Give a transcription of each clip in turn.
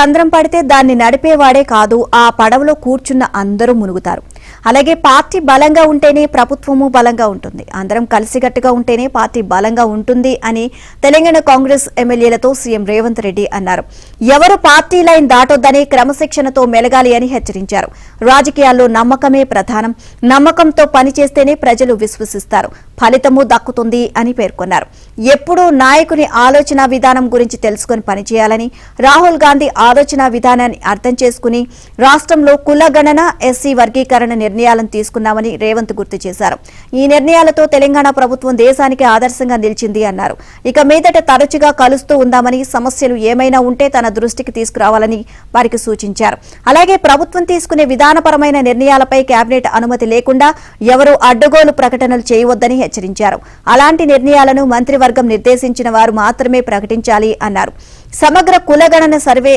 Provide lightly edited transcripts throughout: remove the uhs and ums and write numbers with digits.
రంధ్రం పడితే దాన్ని నడిపేవాడే కాదు, ఆ పడవలో కూర్చున్న అందరూ మునుగుతారు. అలాగే పార్టీ బలంగా ఉంటేనే ప్రభుత్వము బలంగా ఉంటుంది. అందరం కలిసికట్టుగా ఉంటేనే పార్టీ బలంగా ఉంటుంది అని తెలంగాణ కాంగ్రెస్ ఎమ్మెల్యేలతో సీఎం రేవంత్ రెడ్డి అన్నారు. ఎవరు పార్టీ లైన్ దాటొద్దని క్రమశిక్షణతో మెలగాలి అని హెచ్చరించారు. రాజకీయాల్లో నమ్మకమే ప్రధానం. నమ్మకంతో పనిచేస్తేనే ప్రజలు విశ్వసిస్తారు, ఫలితము దక్కుతుంది అని పేర్కొన్నారు. ఎప్పుడూ నాయకుని ఆలోచన విధానం గురించి తెలుసుకుని పనిచేయాలని, రాహుల్ గాంధీ ఆలోచన విధానాన్ని అర్థం చేసుకుని రాష్ట్రంలో కులగణన, ఎస్సీ వర్గీకరణ నిర్ణయాలను తీసుకున్నామని రేవంత్ గుర్తు చేశారు. ఈ నిర్ణయాలతో తెలంగాణ ప్రభుత్వం దేశానికి ఆదర్శంగా నిలిచింది అన్నారు. ఇక మీదట తరచుగా కలుస్తూ ఉందామని, సమస్యలు ఏమైనా ఉంటే తన దృష్టికి తీసుకురావాలని వారికి సూచించారు. అలాగే ప్రభుత్వం తీసుకునే విధానపరమైన నిర్ణయాలపై కేబినెట్ అనుమతి లేకుండా ఎవరూ అడ్డగోలు ప్రకటనలు చేయవద్దని హెచ్చరించారు. అలాంటి నిర్ణయాలను మంత్రివర్గం నిర్దేశించిన వారు మాత్రమే ప్రకటించాలి అన్నారు. సమగ్ర కులగణన సర్వే,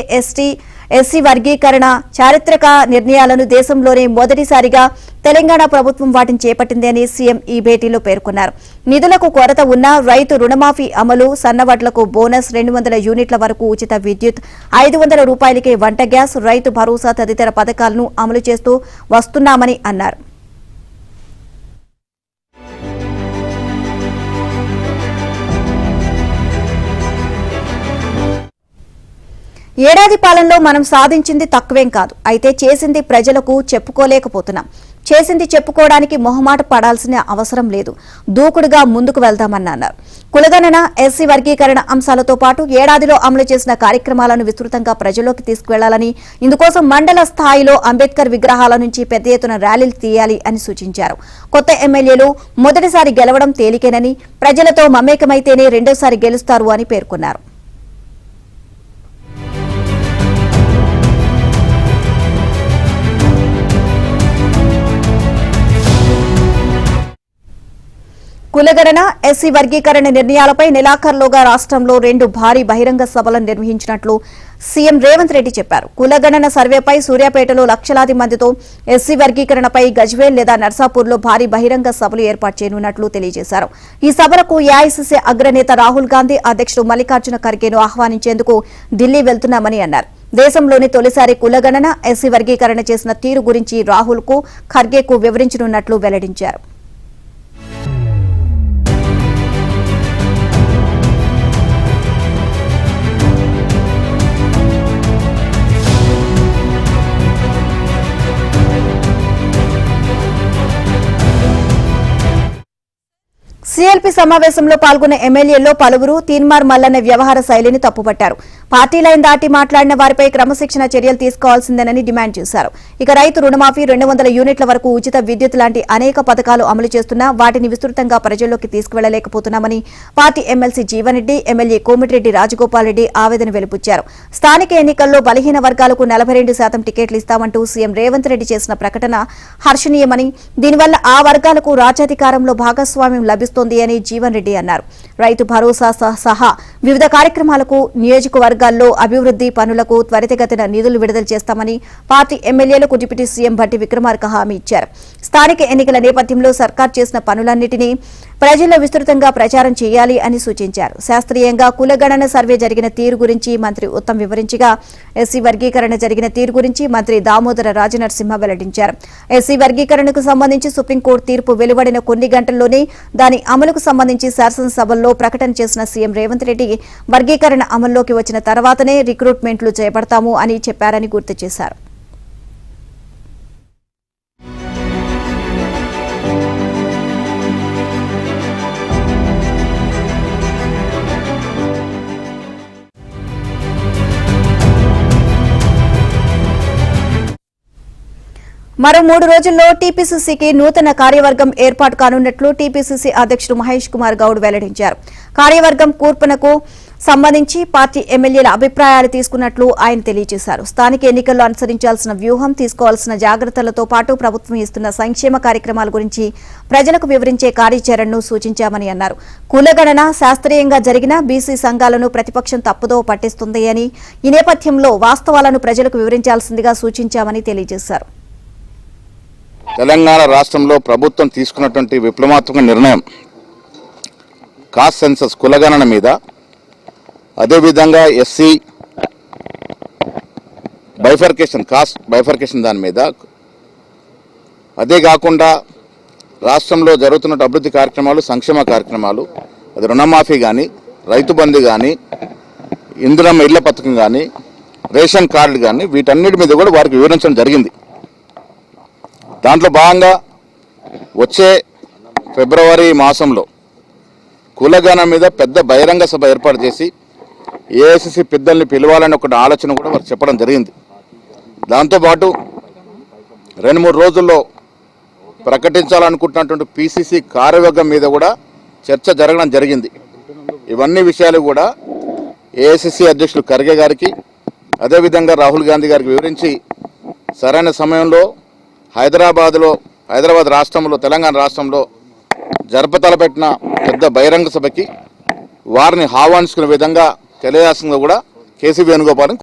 ఎస్సీ వర్గీకరణ చారిత్రక నిర్ణయాలను దేశంలోనే మొదటిసారిగా తెలంగాణ ప్రభుత్వం వాటిని చేపట్టింది అని సీఎం ఈ భేటీలో పేర్కొన్నారు. నిధులకు కొరత ఉన్నా రైతు రుణమాఫీ అమలు, సన్నవడ్లకు బోనస్, 200 యూనిట్ల వరకు ఉచిత విద్యుత్, 500 రూపాయలకే వంట గ్యాస్, రైతు భరోసా తదితర పథకాలను అమలు చేస్తూ వస్తున్నామని అన్నారు. ఏడాది పాలనలో మనం సాధించింది తక్కువేం కాదు. అయితే చేసింది ప్రజలకు చెప్పుకోలేకపోతున్నాం. చేసింది చెప్పుకోవడానికి మొహమాట పడాల్సిన అవసరం లేదు. దూకుడుగా ముందుకు వెళ్దామని అన్నారు. కులగణన, ఎస్సీ వర్గీకరణ అంశాలతో పాటు ఏడాదిలో అమలు చేసిన కార్యక్రమాలను విస్తృతంగా ప్రజల్లోకి తీసుకువెళ్లాలని, ఇందుకోసం మండల స్థాయిలో అంబేద్కర్ విగ్రహాల నుంచి పెద్ద ఎత్తున ర్యాలీలు తీయాలి అని సూచించారు. కొత్త ఎమ్మెల్యేలు మొదటిసారి గెలవడం తేలికేనని, ప్రజలతో మమేకమైతేనే రెండోసారి గెలుస్తారు అని పేర్కొన్నారు. కులగణన, ఎస్సీ వర్గీకరణ నిర్ణయాలపై నెలాఖరులోగా రాష్ట్రంలో 2 భారీ బహిరంగ సభలను నిర్వహించినట్లు సీఎం రేవంత్ రెడ్డి చెప్పారు. కులగణన సర్వేపై సూర్యాపేటలో లక్షలాది మందితో, ఎస్సీ వర్గీకరణపై గజ్వేల్ లేదా నర్సాపూర్లో భారీ బహిరంగ సభలు ఏర్పాటు చేయనున్నట్లు తెలియజేశారు. ఈ సభలకు ఏఐసీసీ అగ్రనేత రాహుల్ గాంధీ, అధ్యక్షుడు మల్లికార్జున ఖర్గేను ఆహ్వానించేందుకు ఢిల్లీ వెళ్తున్నామని అన్నారు. దేశంలోని తొలిసారి కులగణన, ఎస్సీ వర్గీకరణ చేసిన తీరు గురించి రాహుల్ కు, ఖర్గేకు వివరించనున్నట్లు వెల్లడించారు. సీఎల్పీ సమావేశంలో పాల్గొన్న ఎమ్మెల్యేల్లో పలువురు తీన్మార్ మల్లన్న వ్యవహార శైలిని తప్పుపట్టారు. పార్టీ లైన్ దాటి మాట్లాడిన వారిపై క్రమశిక్షణ చర్యలు తీసుకోవాల్సిందేనని డిమాండ్ చేశారు. ఇక రైతు రుణమాఫీ, 200 యూనిట్ల వరకు ఉచిత విద్యుత్ లాంటి అనేక పథకాలు అమలు చేస్తున్నా వాటిని విస్తృతంగా ప్రజల్లోకి తీసుకువెళ్లలేకపోతున్నామని party MLC Jeevan Reddy, MLA Komatireddy Rajagopal Reddy ఆవేదన వెలిబుచ్చారు. స్థానిక ఎన్నికల్లో బలహీన వర్గాలకు 42% టికెట్లు ఇస్తామంటూ సీఎం రేవంత్ రెడ్డి చేసిన ప్రకటన హర్షణీయమని, దీనివల్ల ఆ వర్గాలకు రాజ్యాధికారంలో భాగస్వామ్యం లభిస్తోంది అని జీవన్ రెడ్డి అన్నారు. రైతు భరోసా సహా వివిధ కార్యక్రమాలకు, నియోజకవర్గాల్లో అభివృద్ధి పనులకు త్వరితగతిన నిధులు విడుదల చేస్తామని పార్టీ ఎమ్మెల్యేలకు డిప్యూటీ సీఎం భట్టి విక్రమార్క హామీ ఇచ్చారు. స్థానిక ఎన్నికల నేపథ్యంలో సర్కార్ చేసిన పనులన్నింటినీ ప్రజల్లో విస్తృతంగా ప్రచారం చేయాలి అని సూచించారు. శాస్త్రీయంగా కులగణన సర్వే జరిగిన తీరు గురించి మంత్రి ఉత్తమ్ వివరించగా, ఎస్సీ వర్గీకరణ జరిగిన తీరు గురించి మంత్రి దామోదర రాజనరసింహ వెల్లడించారు. ఎస్సీ వర్గీకరణకు సంబంధించి సుప్రీంకోర్టు తీర్పు వెలువడిన కొన్ని గంటల్లోనే దాని అమలుకు సంబంధించి శాసనసభల్లో ప్రకటన చేసిన సీఎం రేవంత్ రెడ్డి, వర్గీకరణ అమల్లోకి వచ్చిన తర్వాతనే రిక్రూట్మెంట్లు చేపడతాము అని చెప్పారని గుర్తు చేశారు. మరో 3 రోజుల్లో టీపీసీసీకి నూతన కార్యవర్గం ఏర్పాటు కానున్నట్లు టీపీసీసీ అధ్యక్షుడు మహేష్ కుమార్ గౌడ్ వెల్లడించారు. కార్యవర్గం కూర్పునకు సంబంధించి పార్టీ ఎమ్మెల్యేల అభిప్రాయాలు తీసుకున్నట్లు ఆయన తెలియజేశారు. స్థానిక ఎన్నికల్లో అనుసరించాల్సిన వ్యూహం, తీసుకోవాల్సిన జాగ్రత్తలతో పాటు ప్రభుత్వం ఇస్తున్న సంక్షేమ కార్యక్రమాల గురించి ప్రజలకు వివరించే కార్యాచరణను సూచించామని అన్నారు. కులగణన శాస్త్రీయంగా జరిగిన బీసీ సంఘాలను ప్రతిపక్షం తప్పుదో పట్టిస్తుంది అని, ఈ నేపథ్యంలో వాస్తవాలను ప్రజలకు వివరించాల్సిందిగా సూచించామని తెలియజేశారు. తెలంగాణ రాష్ట్రంలో ప్రభుత్వం తీసుకున్నటువంటి విప్లవాత్మక నిర్ణయం కాస్ట్ సెన్సస్ కులగణన మీద, అదేవిధంగా ఎస్సీ కాస్ట్ బైఫర్కేషన్ దాని మీద, అదే కాకుండా రాష్ట్రంలో జరుగుతున్న అభివృద్ధి కార్యక్రమాలు, సంక్షేమ కార్యక్రమాలు, అది రుణమాఫీ కానీ, రైతు బంధు కానీ, ఇందిరమ్మ ఇళ్ల పథకం కానీ, రేషన్ కార్డు కానీ, వీటన్నిటి మీద కూడా వారికి వివరించడం జరిగింది. దాంట్లో భాగంగా వచ్చే ఫిబ్రవరి మాసంలో కులగణన మీద పెద్ద బహిరంగ సభ ఏర్పాటు చేసి ఏఐసిసి పెద్దల్ని పిలవాలని ఒక ఆలోచన కూడా వారికి చెప్పడం జరిగింది. దాంతోపాటు 2-3 రోజుల్లో ప్రకటించాలనుకుంటున్నటువంటి పిసిసి కార్యవర్గం మీద కూడా చర్చ జరగడం జరిగింది. ఇవన్నీ విషయాలు కూడా ఏఐసిసి అధ్యక్షులు ఖర్గే గారికి, అదేవిధంగా రాహుల్ గాంధీ గారికి వివరించి సరైన సమయంలో హైదరాబాద్ రాష్ట్రంలో, తెలంగాణ రాష్ట్రంలో జరపతలపెట్టిన పెద్ద బహిరంగ సభకి వారిని ఆహ్వానించుకునే విధంగా తెలియాల్సిందిగా కూడా కేసీ వేణుగోపాల్